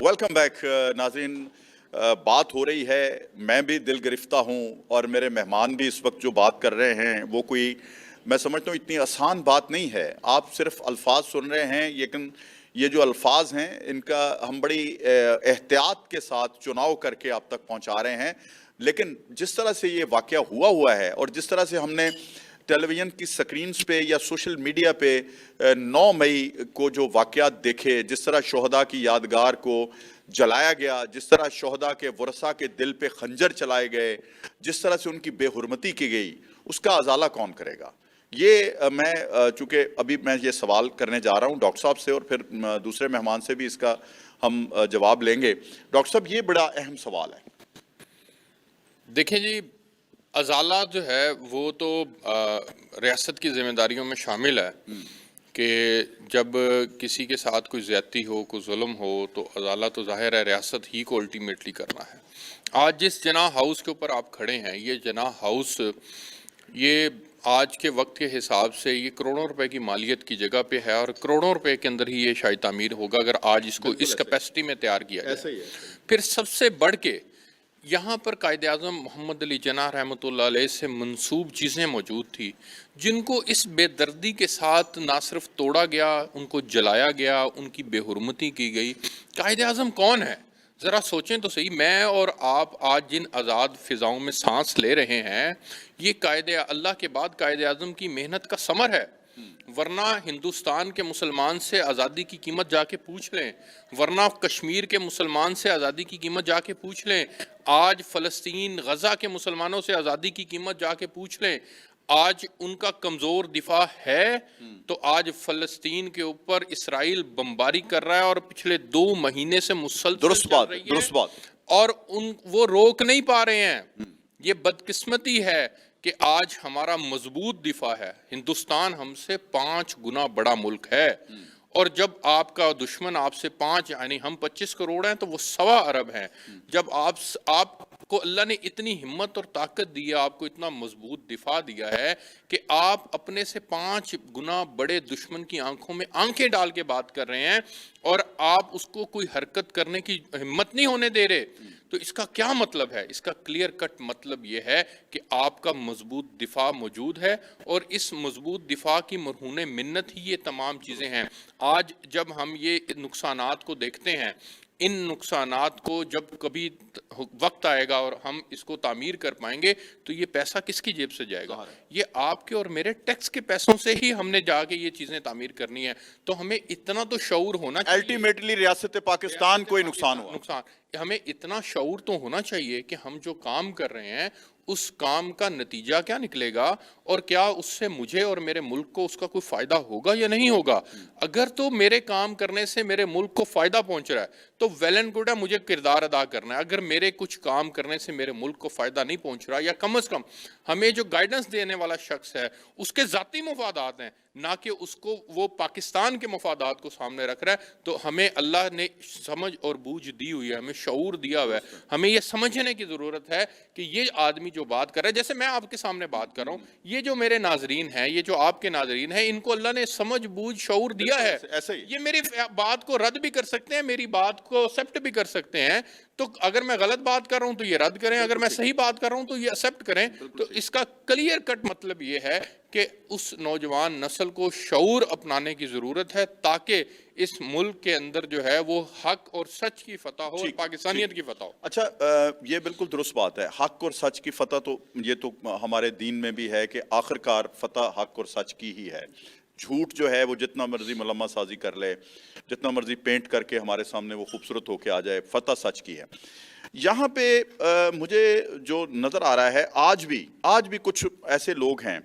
Welcome back नाज़रीन। बात हो रही है, मैं भी दिल गिरफ्ता हूँ और मेरे मेहमान भी इस वक्त जो बात कर रहे हैं वो कोई, मैं समझता हूँ इतनी आसान बात नहीं है। आप सिर्फ अल्फाज सुन रहे हैं, लेकिन ये जो अल्फाज हैं इनका हम बड़ी एहतियात के साथ चुनाव करके आप तक पहुँचा रहे हैं। लेकिन जिस तरह से ये वाक़या हुआ है और जिस तरह से हमने टेलीविज़न की स्क्रीन्स पे या सोशल मीडिया पे 9 मई को जो वाक़यात देखे, जिस तरह शोहदा की यादगार को जलाया गया, जिस तरह शोहदा के वरसा के दिल पे खंजर चलाए गए, जिस तरह से उनकी बेहुरमती की गई, उसका अजाला कौन करेगा? ये मैं चूँकि अभी मैं ये सवाल करने जा रहा हूँ डॉक्टर साहब से और फिर दूसरे मेहमान से भी इसका हम जवाब लेंगे। डॉक्टर साहब, ये बड़ा अहम सवाल है। देखें जी, अजाला जो है वो तो रियासत की जिम्मेदारियों में शामिल है कि जब किसी के साथ कोई ज़्यादती हो, कोई जुल्म हो, तो अजाला तो ज़ाहिर है रियासत ही को अल्टीमेटली करना है। आज जिस जना हाउस के ऊपर आप खड़े हैं, ये जना हाउस ये आज के वक्त के हिसाब से ये करोड़ों रुपए की मालियत की जगह पे है और करोड़ों रुपए के अंदर ही ये शायद तामीर होगा अगर आज इसको इस कैपेसिटी में तैयार किया जाए। फिर सबसे बढ़ के यहाँ पर कायदे आज़म मोहम्मद अली जिन्नाह रहमतुल्लाह अलैह से मंसूब चीज़ें मौजूद थी, जिनको इस बेदर्दी के साथ ना सिर्फ तोड़ा गया, उनको जलाया गया, उनकी बेहुरमती की गई। कायदे आज़म कौन है? ज़रा सोचें तो सही। मैं और आप आज जिन आज़ाद फ़िज़ाओं में सांस ले रहे हैं, ये कायदे अल्लाह के बाद कायदे आज़म की मेहनत का समर है। वरना हिंदुस्तान के मुसलमान से आज़ादी की कीमत जाके पूछ लें, वरना कश्मीर के मुसलमान से आज़ादी की कीमत जाके पूछ लें, आज फ़लस्तीन गज़ा के मुसलमानों से आज़ादी की कीमत जाके पूछ लें। आज उनका कमज़ोर दिफा है तो आज फ़लस्तीन के ऊपर इसराइल बमबारी कर रहा है और पिछले 2 महीने से मुसलसल चल रही है और वो रोक नहीं पा रहे हैं। ये बदकिस्मती है कि आज हमारा मजबूत दिफा है। हिंदुस्तान हमसे 5 गुना बड़ा मुल्क है और जब आपका दुश्मन आपसे 5 यानी हम 25 करोड़ हैं तो वो 1.25 अरब हैं। जब आपको अल्लाह ने इतनी हिम्मत और ताकत दी है, आपको इतना मजबूत दिफा दिया है कि आप अपने से 5 गुना बड़े दुश्मन की आंखों में आंखें डाल के बात कर रहे हैं और आप उसको कोई हरकत करने की हिम्मत नहीं होने दे रहे, तो इसका क्या मतलब है? इसका क्लियर कट मतलब ये है कि आपका मजबूत दिफा मौजूद है और इस मजबूत दिफा की मरहून मिन्नत ही ये तमाम चीज़ें हैं। आज जब हम ये नुकसानात को देखते हैं, इन नुकसानात को जब कभी वक्त आएगा और हम इसको तामीर कर पाएंगे तो ये पैसा किसकी जेब से जाएगा? ये आपके और मेरे टैक्स के पैसों से ही हमने जाके ये चीज़ें तामीर करनी है। तो हमें इतना तो शऊर होना चाहिए। अल्टीमेटली रियासत पाकिस्तान को ही नुकसान हमें इतना शऊर तो होना चाहिए कि हम जो काम कर रहे हैं उस काम का नतीजा क्या निकलेगा और क्या उससे मुझे और मेरे मुल्क को उसका कोई फ़ायदा होगा या नहीं होगा। अगर तो मेरे काम करने से मेरे मुल्क को फ़ायदा पहुंच रहा है तो वेल एंड गुड है, मुझे किरदार अदा करना है। अगर मेरे कुछ काम करने से मेरे मुल्क को फ़ायदा नहीं पहुंच रहा, या कम से कम हमें जो गाइडेंस देने वाला शख्स है उसके ज़ाती मफादात हैं, ना कि उसको वो पाकिस्तान के मफादात को सामने रख रहा है, तो हमें अल्लाह ने समझ और बूझ दी हुई है, हमें शऊर दिया हुआ है। हमें ये समझने की ज़रूरत है कि ये आदमी जो बात कर रहा है, जैसे मैं आपके सामने बात कर रहा हूँ, ये जो मेरे नाजरीन हैं, ये जो आपके नाजरीन हैं, इनको अल्लाह ने समझ बूझ शऊर दिया है। ऐसे ही ये मेरी बात को रद्द भी कर सकते हैं, मेरी बात को एक्सेप्ट भी कर सकते हैं। तो अगर मैं गलत बात कर रहा हूं तो ये रद्द करें, अगर मैं सही बात कर रहा हूं तो ये एक्सेप्ट करें। तो इसका क्लियर कट मतलब ये है कि उस नौजवान नस्ल को शऊर अपनाने की ज़रूरत है ताकि इस मुल्क के अंदर जो है वो हक और सच की फतह हो, पाकिस्तानियत की फतह हो। अच्छा, ये बिल्कुल दुरुस्त बात है। हक और सच की फतह तो ये तो हमारे दीन में भी है कि आखिरकार फतह हक और सच की ही है। झूठ जो है वो जितना मर्जी मलम्मा साजी कर ले, जितना मर्जी पेंट करके हमारे सामने वो खूबसूरत होके आ जाए, फतह सच की है। यहाँ पे मुझे जो नज़र आ रहा है, आज भी कुछ ऐसे लोग हैं,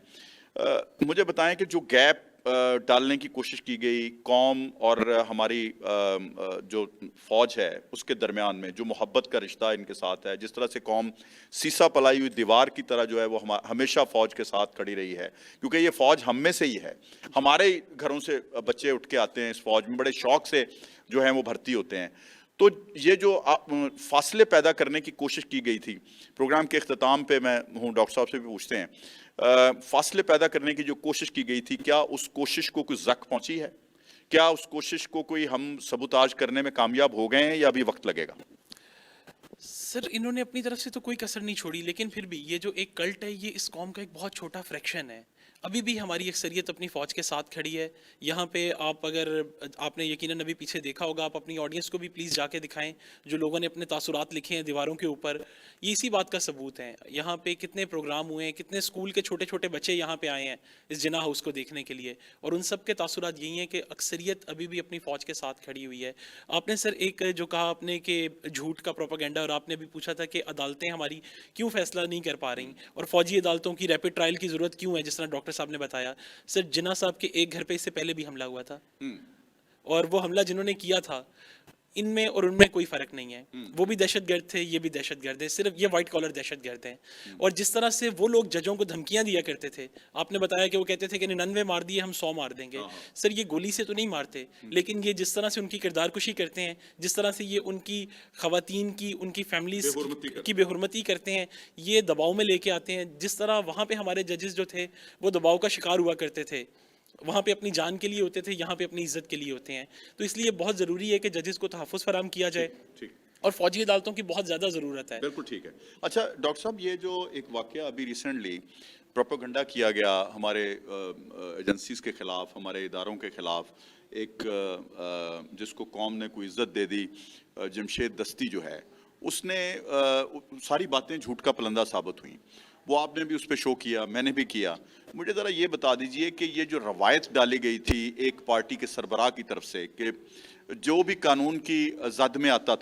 मुझे बताएं कि जो गैप डालने की कोशिश की गई कौम और हमारी जो फ़ौज है उसके दरमियान में, जो मोहब्बत का रिश्ता इनके साथ है, जिस तरह से कौम सीसा पलाई हुई दीवार की तरह जो है वो हमेशा फ़ौज के साथ खड़ी रही है, क्योंकि ये फ़ौज हम में से ही है। हमारे घरों से बच्चे उठ के आते हैं इस फ़ौज में, बड़े शौक़ से जो है वो भर्ती होते हैं। तो ये जो फासले पैदा करने की कोशिश की गई थी, प्रोग्राम के अख्ताम पे मैं हूँ, डॉक्टर साहब से भी पूछते हैं, फासले पैदा करने की जो कोशिश की गई थी, क्या उस कोशिश को कोई ज़ख्म पहुँची है? کیا اس کوشش کو کوئی ہم سبوتاج کرنے میں کامیاب ہو گئے ہیں یا ابھی وقت لگے گا؟ سر انہوں نے اپنی طرف سے تو کوئی کسر نہیں چھوڑی، لیکن پھر بھی یہ جو ایک کلٹ ہے یہ اس قوم کا ایک بہت چھوٹا فریکشن ہے. ابھی بھی ہماری اکثریت اپنی فوج کے ساتھ کھڑی ہے. یہاں پہ آپ نے یقیناً ابھی پیچھے دیکھا ہوگا، آپ اپنی آڈینس کو بھی پلیز جا کے دکھائیں جو لوگوں نے اپنے تاثرات لکھے ہیں دیواروں کے اوپر. یہ اسی بات کا ثبوت ہے. یہاں پہ کتنے پروگرام ہوئے ہیں، کتنے اسکول کے چھوٹے چھوٹے بچے یہاں پہ آئے ہیں اس جناح ہاؤس کو دیکھنے کے لیے، اور ان سب کے تاثرات یہی ہیں کہ اکثریت ابھی بھی اپنی فوج کے ساتھ کھڑی ہوئی ہے. آپ نے سر ایک جو کہا آپ نے کہ جھوٹ کا پروپیگنڈا، اور آپ نے بھی پوچھا تھا کہ عدالتیں ہماری کیوں فیصلہ نہیں کر پا رہی اور فوجی عدالتوں کی ریپڈ ٹرائل کی ضرورت کیوں ہے، جس طرح ڈاکٹر صاحب نے بتایا. سر جناح صاحب کے ایک گھر پہ اس سے پہلے بھی حملہ ہوا تھا، اور وہ حملہ جنہوں نے کیا تھا ان میں اور ان میں کوئی فرق نہیں ہے. وہ بھی دہشت گرد تھے، یہ بھی دہشت گرد ہے، صرف یہ وائٹ کالر دہشت گرد ہیں. اور جس طرح سے وہ لوگ ججوں کو دھمکیاں دیا کرتے تھے، آپ نے بتایا کہ وہ کہتے تھے کہ 99 مار دیے ہم 100 مار دیں گے. سر یہ گولی سے تو نہیں مارتے، لیکن یہ جس طرح سے ان کی کردار کشی کرتے ہیں، جس طرح سے یہ ان کی خواتین کی، ان کی فیملیز کی بے حرمتی کرتے ہیں، یہ دباؤ میں لے کے آتے ہیں. جس طرح وہاں پہ ہمارے ججز جو تھے وہ دباؤ کا شکار ہوا کرتے تھے، وہاں پہ اپنی جان کے لیے ہوتے تھے، یہاں پہ اپنی عزت کے لیے ہوتے ہیں. تو اس لیے بہت ضروری ہے کہ ججز کو تحفظ فراہم کیا جائے، اور فوجی عدالتوں کی بہت زیادہ ضرورت ہے. بالکل ٹھیک ہے. اچھا ڈاکٹر صاحب، یہ جو ایک واقعہ ابھی ریسنٹلی پروپیگنڈا کیا گیا ہمارے ایجنسیز کے خلاف، ہمارے اداروں کے خلاف، ایک جس کو قوم نے کوئی عزت دے دی، جمشید دستی جو ہے، اس نے ساری باتیں جھوٹ کا پلندہ ثابت ہوئیں. وہ آپ نے بھی اس پہ شو کیا، میں نے بھی کیا. مجھے ذرا یہ بتا دیجئے کہ یہ جو روایت ڈالی گئی تھی ایک پارٹی کے سربراہ کی طرف سے کہ جو بھی قانون کی زد میں آتا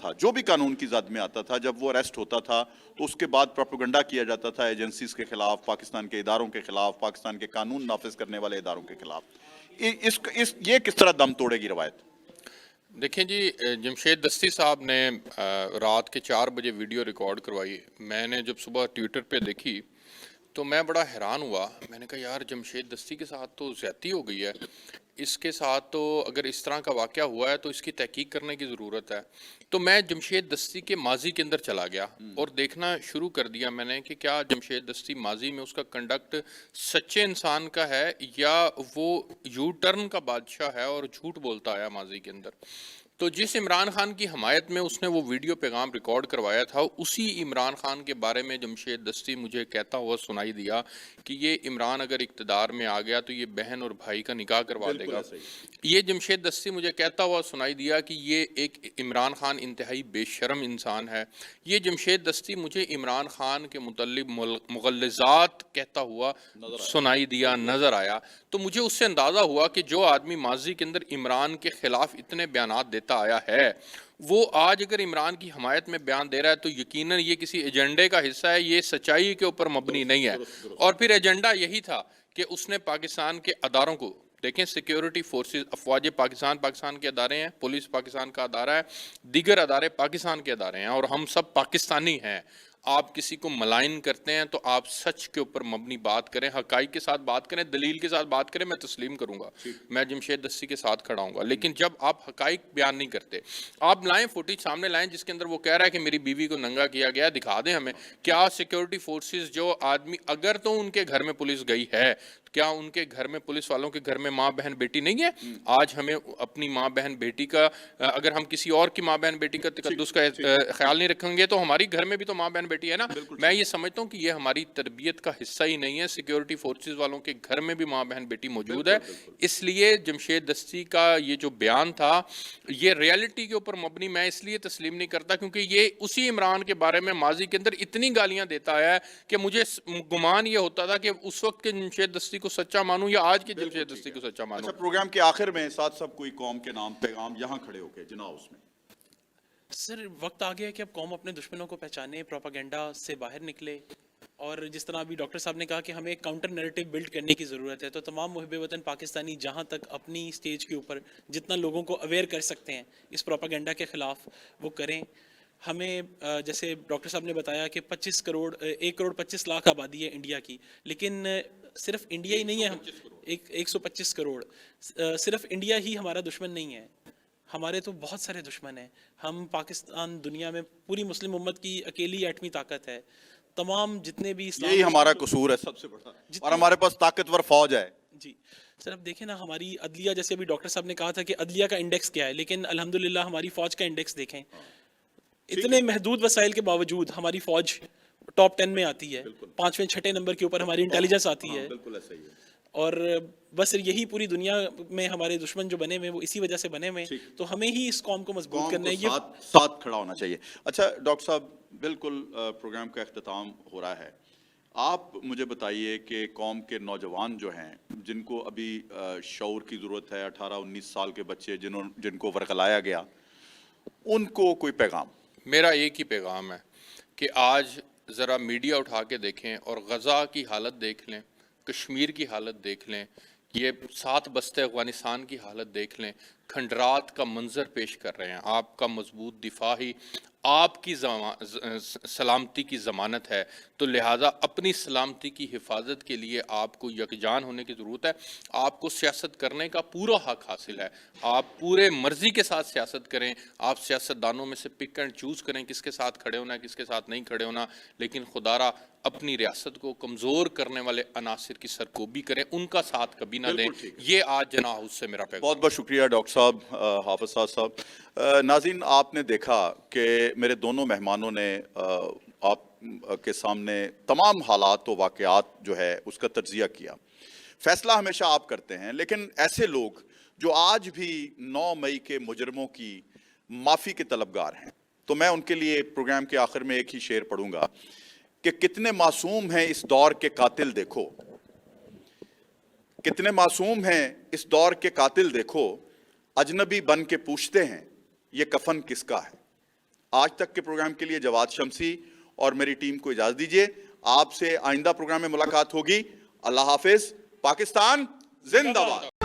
تھا، جب وہ اریسٹ ہوتا تھا تو اس کے بعد پروپیگنڈا کیا جاتا تھا ایجنسیز کے خلاف، پاکستان کے اداروں کے خلاف، پاکستان کے قانون نافذ کرنے والے اداروں کے خلاف. یہ کس طرح دم توڑے گی روایت؟ دیکھیں جی، جمشید دستی صاحب نے رات کے 4 بجے ویڈیو ریکارڈ کروائی. میں نے جب صبح ٹویٹر پہ دیکھی تو میں بڑا حیران ہوا. میں نے کہا یار جمشید دستی کے ساتھ تو زیادتی ہو گئی ہے، اس کے ساتھ تو اگر اس طرح کا واقعہ ہوا ہے تو اس کی تحقیق کرنے کی ضرورت ہے. تو میں جمشید دستی کے ماضی کے اندر چلا گیا اور دیکھنا شروع کر دیا میں نے کہ کیا جمشید دستی ماضی میں اس کا کنڈکٹ سچے انسان کا ہے یا وہ یو ٹرن کا بادشاہ ہے اور جھوٹ بولتا آیا ماضی کے اندر. تو جس عمران خان کی حمایت میں اس نے وہ ویڈیو پیغام ریکارڈ کروایا تھا، اسی عمران خان کے بارے میں جمشید دستی مجھے کہتا ہوا سنائی دیا کہ یہ عمران اگر اقتدار میں آ گیا تو یہ بہن اور بھائی کا نکاح کروا دے گا. یہ جمشید دستی مجھے کہتا ہوا سنائی دیا کہ یہ ایک عمران خان انتہائی بے شرم انسان ہے. یہ جمشید دستی مجھے عمران خان کے متعلق مغلظات کہتا ہوا سنائی دیا، نظر آیا. تو مجھے اس سے اندازہ ہوا کہ جو آدمی ماضی کے اندر عمران کے خلاف اتنے بیانات دیتا آیا ہے، وہ آج اگر عمران کی حمایت میں بیان دے رہا ہے تو یقیناً یہ کسی ایجنڈے کا حصہ ہے، یہ سچائی کے اوپر مبنی نہیں ہے. اور پھر ایجنڈا یہی تھا کہ اس نے پاکستان کے اداروں کو، دیکھیں سیکیورٹی فورسز، افواج پاکستان کے ادارے ہیں، پولیس پاکستان کا ادارہ ہے، دیگر ادارے پاکستان کے ادارے ہیں، اور ہم سب پاکستانی ہیں. آپ کسی کو ملائن کرتے ہیں تو آپ سچ کے اوپر مبنی بات کریں، حقائق کے ساتھ بات کریں، دلیل کے ساتھ بات کریں. میں تسلیم کروں گا، میں جمشید دستی کے ساتھ کھڑا ہوں گا. لیکن جب آپ حقائق بیان نہیں کرتے، آپ لائیں فوٹیج سامنے لائیں جس کے اندر وہ کہہ رہا ہے کہ میری بیوی کو ننگا کیا گیا، دکھا دیں ہمیں. کیا سیکیورٹی فورسز جو آدمی، اگر تو ان کے گھر میں پولیس گئی ہے، کیا ان کے گھر میں، پولیس والوں کے گھر میں ماں بہن بیٹی نہیں ہے؟ آج ہمیں اپنی ماں بہن بیٹی کا، اگر ہم کسی اور کی ماں بہن بیٹی کا تقدس کا خیال نہیں رکھیں گے تو ہماری گھر میں بھی تو ماں بہن بیٹی ہے نا. میں یہ سمجھتا ہوں کہ یہ ہماری تربیت کا حصہ ہی نہیں ہے. سیکیورٹی فورسز والوں کے گھر میں بھی ماں بہن بیٹی موجود ہے. اس لیے جمشید دستی کا یہ جو بیان تھا یہ ریالٹی کے اوپر مبنی میں اس لیے تسلیم نہیں کرتا کیونکہ یہ اسی عمران کے بارے میں ماضی کے اندر اتنی گالیاں دیتا آیا ہے کہ مجھے گمان یہ ہوتا تھا کہ اس وقت کے جمشید دستی کو سچا مانوں یا آج کے جمشید دستی کو سچا مانوں. اچھا، پروگرام کے آخر میں ساتھ سب کوئی قوم کے نام پیغام یہاں کھڑے ہو کے جناب اس میں. سر وقت آ گیا کہ اب قوم اپنے دشمنوں کو پہچانے، پروپیگنڈا سے باہر نکلے، اور جس طرح ابھی ڈاکٹر صاحب نے کہا کہ ہمیں ایک کاؤنٹر نیریٹو بلڈ کرنے کی ضرورت ہے. تو تمام محب وطن پاکستانی جہاں تک اپنی سٹیج کے اوپر جتنا لوگوں کو اویئر کر سکتے ہیں اس پروپیگنڈا کے خلاف وہ کریں. ہمیں جیسے ڈاکٹر صاحب نے بتایا کہ 1 کروڑ 25 لاکھ آبادی ہے انڈیا کی، لیکن صرف انڈیا ہی نہیں ہے، ہم 125 کروڑ، صرف انڈیا ہی ہمارا دشمن نہیں ہے، ہمارے تو بہت سارے دشمن ہیں. ہم پاکستان دنیا میں پوری مسلم امت کی اکیلی ایٹمی طاقت ہے. तमाम जितने भी इस्लाम यही हमारा कसूर है सबसे बड़ा, और हमारे पास ताकतवर फौज है। जी सर, अब देखें ना हमारी अदलिया, जैसे अभी डॉक्टर साहब ने कहा था कि अदलिया का इंडेक्स क्या है, लेकिन अल्हम्दुलिल्लाह हमारी फ़ौज का इंडेक्स देखें, इतने महदूद वसाइल के बावजूद हमारी फ़ौज टॉप 10 में आती है, 5वें 6ठे नंबर के ऊपर हमारी इंटेलिजेंस आती है। बिल्कुल ऐसा ही है। और बस यही पूरी दुनिया में हमारे दुश्मन जो बने हुए वो इसी वजह से बने हुए, तो हमें ही इस कौम को मजबूत कौम करना को है। ये साथ खड़ा होना चाहिए। अच्छा डॉक्टर साहब, बिल्कुल प्रोग्राम का अख्ताम हो रहा है, आप मुझे बताइए कि कौम के नौजवान जो हैं, जिनको अभी शऊर की ज़रूरत है, 18-19 साल के बच्चे जिनको वरगलाया गया, उनको कोई पैगाम? मेरा एक ही पैगाम है कि आज ज़रा मीडिया उठा के देखें और गज़ा की हालत देख लें, कश्मीर की हालत देख लें, ये 7 बस्ते अफ़गानिस्तान की हालत देख लें, खंडरात का मंजर पेश कर रहे हैं। आपका मजबूत दिफा ही आपकी सलामती की ज़मानत है, तो लिहाजा अपनी सलामती की हिफाजत के लिए आपको यकजान होने की ज़रूरत है। आपको सियासत करने का पूरा हक हासिल है, आप पूरे मर्ज़ी के साथ सियासत करें, आप सियासतदानों में से पिक एंड चूज़ करें किसके साथ खड़े होना है, किसके साथ नहीं खड़े होना, लेकिन खुदारा अपनी रियासत को कमज़ोर करने वाले अनासिर की सरकोबी करें, उनका साथ कभी ना दें। ये आज जना हाउस से मेरा पैगाम। बहुत बहुत शुक्रिया डॉक्टर साहब, हाफिज साहब। नाज़रीन, आपने देखा कि मेरे दोनों मेहमानों ने आप के सामने तमाम हालात व वाक़यात जो है उसका तज्ज़िया किया। फ़ैसला हमेशा आप करते हैं, लेकिन ऐसे लोग जो आज भी 9 मई के मुजरमों की माफ़ी के तलबगार हैं, तो मैं उनके लिए प्रोग्राम के आखिर में एक ही शेर पढ़ूंगा कि कितने मासूम हैं इस दौर के कातिल देखो, कितने मासूम हैं इस दौर के कातिल देखो, अजनबी बन के पूछते हैं ये कफन किसका है। आज तक के प्रोग्राम के लिए जवाद शमसी और मेरी टीम को इजाज़त दीजिए। आपसे आइंदा प्रोग्राम में मुलाकात होगी। अल्लाह हाफिज। पाकिस्तान जिंदाबाद।